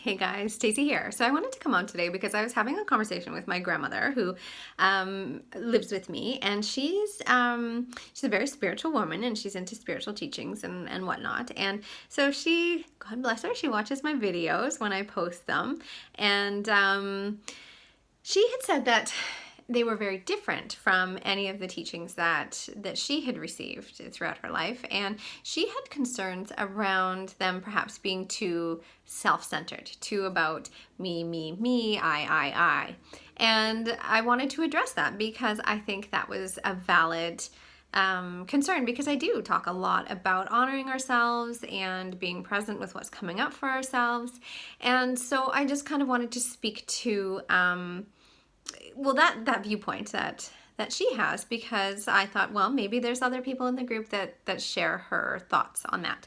Hey guys, Stacey here. So I wanted to come on today because I was having a conversation with my grandmother who lives with me, and she's a very spiritual woman, and she's into spiritual teachings and whatnot. And so she, God bless her, she watches my videos when I post them, and she had said that they were very different from any of the teachings that she had received throughout her life, and she had concerns around them perhaps being too self-centered, too about me, I. And I wanted to address that because I think that was a valid concern, because I do talk a lot about honoring ourselves and being present with what's coming up for ourselves. And so I just kind of wanted to speak to that viewpoint that she has, because I thought, well, maybe there's other people in the group that share her thoughts on that.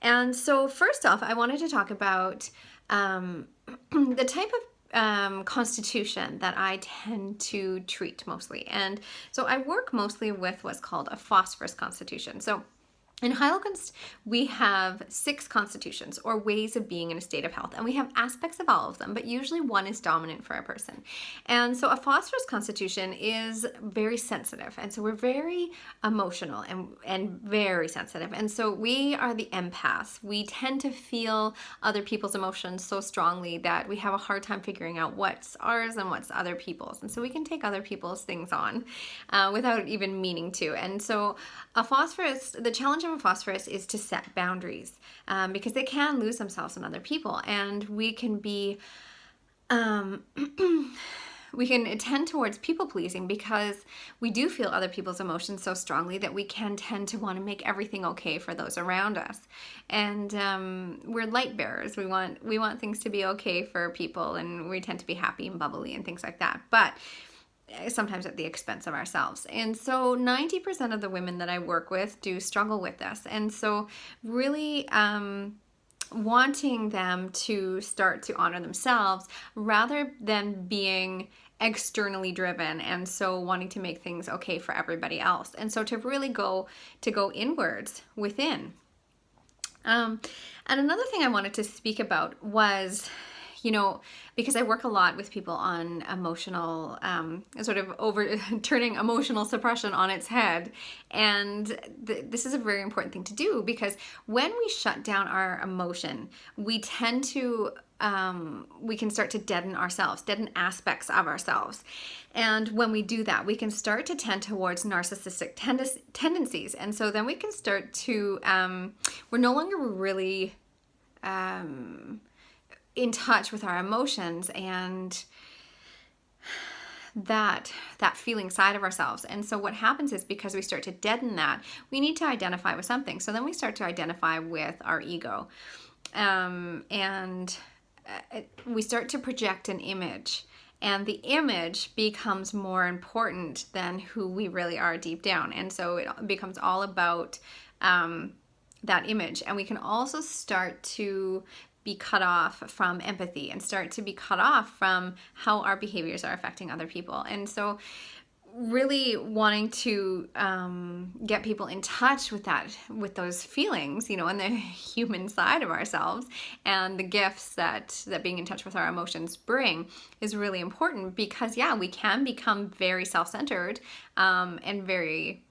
And so first off, I wanted to talk about the type of constitution that I tend to treat mostly. And so I work mostly with what's called a phosphorus constitution. So in Heilkunst, we have 6 constitutions, or ways of being in a state of health, and we have aspects of all of them, but usually one is dominant for a person. And so a phosphorus constitution is very sensitive, and so we're very emotional and very sensitive. And so we are the empaths. We tend to feel other people's emotions so strongly that we have a hard time figuring out what's ours and what's other people's. And so we can take other people's things on without even meaning to. And so the challenge of a phosphorus is to set boundaries, because they can lose themselves in other people, and we can be we can tend towards people pleasing because we do feel other people's emotions so strongly that we can tend to want to make everything okay for those around us. And we're light bearers. We want things to be okay for people, and we tend to be happy and bubbly and things like that. But sometimes at the expense of ourselves. And so 90% of the women that I work with do struggle with this. And so really wanting them to start to honor themselves rather than being externally driven, and so wanting to make things okay for everybody else. And so to really go inwards within. And another thing I wanted to speak about was, because I work a lot with people on emotional, sort of turning emotional suppression on its head. And this is a very important thing to do, because when we shut down our emotion, we tend to, we can start to deaden aspects of ourselves. And when we do that, we can start to tend towards narcissistic tendencies. And so then we can start to, we're no longer really in touch with our emotions and that feeling side of ourselves. And so what happens is, because we start to deaden that, we need to identify with something. So then we start to identify with our ego, and we start to project an image, and the image becomes more important than who we really are deep down. And so it becomes all about that image. And we can also start to be cut off from empathy and start to be cut off from how our behaviors are affecting other people. And so really wanting to get people in touch with those feelings, and the human side of ourselves, and the gifts that being in touch with our emotions bring, is really important, because we can become very self-centered and very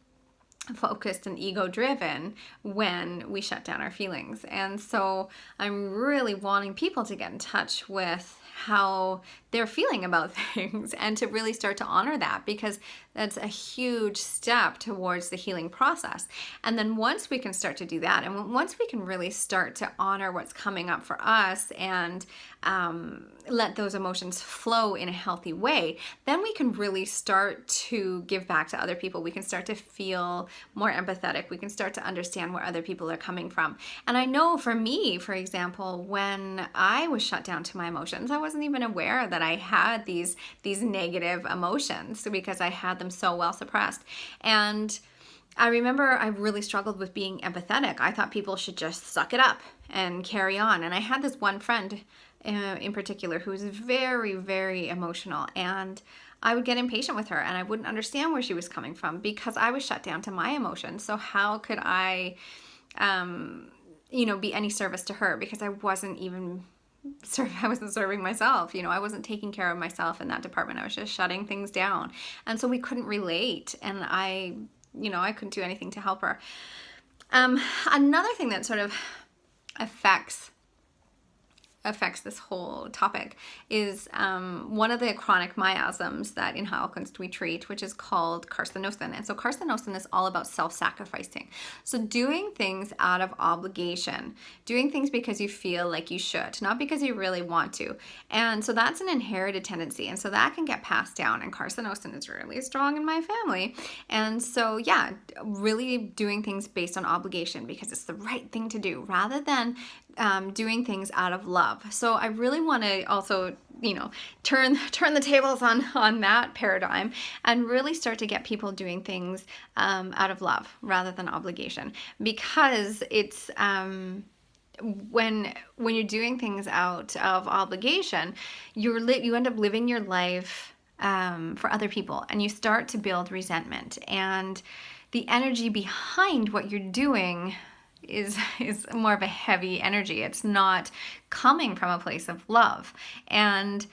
focused and ego-driven when we shut down our feelings. And so I'm really wanting people to get in touch with how they're feeling about things, and to really start to honor that, because that's a huge step towards the healing process. And then once we can start to do that, and once we can really start to honor what's coming up for us, and let those emotions flow in a healthy way, then we can really start to give back to other people. We can start to feel more empathetic. We can start to understand where other people are coming from. And I know for me, for example, when I was shut down to my emotions, I wasn't even aware that I had these negative emotions, because I had them so well suppressed. And I remember I really struggled with being empathetic. I thought people should just suck it up and carry on. And I had this one friend in particular who was very, very emotional, and I would get impatient with her, and I wouldn't understand where she was coming from, because I was shut down to my emotions. So how could I be any service to her, because I wasn't even I wasn't serving myself. I wasn't taking care of myself in that department. I was just shutting things down. And so we couldn't relate. And I couldn't do anything to help her. Another thing that sort of affects this whole topic is one of the chronic miasms that in Heilkunst we treat, which is called carcinosin. And so carcinosin is all about self-sacrificing. So doing things out of obligation, doing things because you feel like you should, not because you really want to. And so that's an inherited tendency. And so that can get passed down. And carcinosin is really strong in my family. And so, yeah, really doing things based on obligation because it's the right thing to do rather than doing things out of love. So I really want to also, turn the tables on that paradigm and really start to get people doing things out of love rather than obligation, because it's when you're doing things out of obligation, you end up living your life for other people, and you start to build resentment, and the energy behind what you're doing is more of a heavy energy. It's not coming from a place of love. And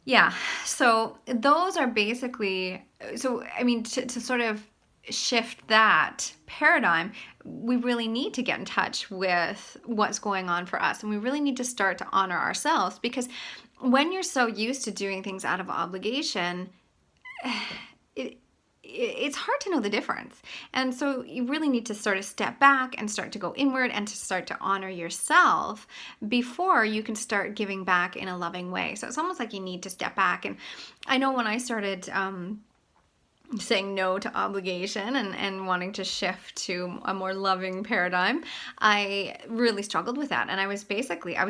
yeah, so those are basically, to sort of shift that paradigm, we really need to get in touch with what's going on for us. And we really need to start to honor ourselves, because when you're so used to doing things out of obligation, it's hard to know the difference. And so you really need to sort of step back and start to go inward and to start to honor yourself before you can start giving back in a loving way. So it's almost like you need to step back. And I know when I started saying no to obligation and wanting to shift to a more loving paradigm, I really struggled with that. And I was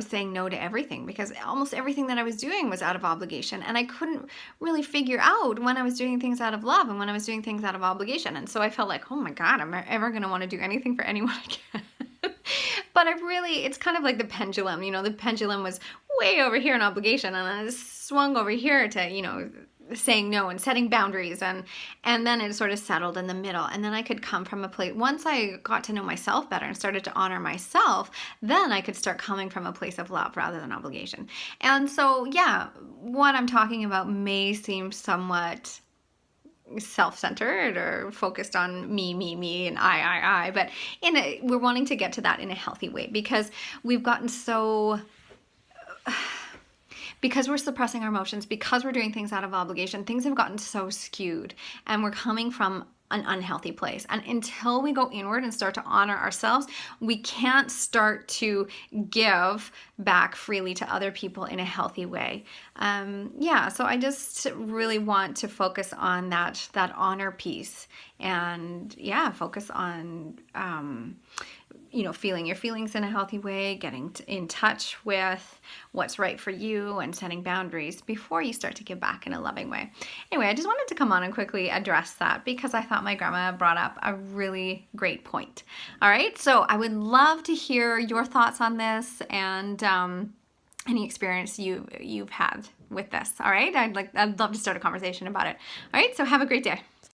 saying no to everything, because almost everything that I was doing was out of obligation. And I couldn't really figure out when I was doing things out of love and when I was doing things out of obligation. And so I felt like, oh my God, am I ever going to want to do anything for anyone again? But it's kind of like the pendulum. The pendulum was way over here in obligation, and I swung over here to, saying no and setting boundaries, and then it sort of settled in the middle. And then I could come from a place, once I got to know myself better and started to honor myself, then I could start coming from a place of love rather than obligation. And so, yeah, what I'm talking about may seem somewhat self-centered or focused on me, and I, but we're wanting to get to that in a healthy way, because we've gotten so... because we're suppressing our emotions, because we're doing things out of obligation, things have gotten so skewed, and we're coming from an unhealthy place. And until we go inward and start to honor ourselves, we can't start to give back freely to other people in a healthy way. So I just really want to focus on that honor piece, and focus on feeling your feelings in a healthy way, getting in touch with what's right for you, and setting boundaries before you start to give back in a loving way. Anyway, I just wanted to come on and quickly address that, because I thought my grandma brought up a really great point. All right, so I would love to hear your thoughts on this, and any experience you've had with this. All right, I'd love to start a conversation about it. All right, so have a great day.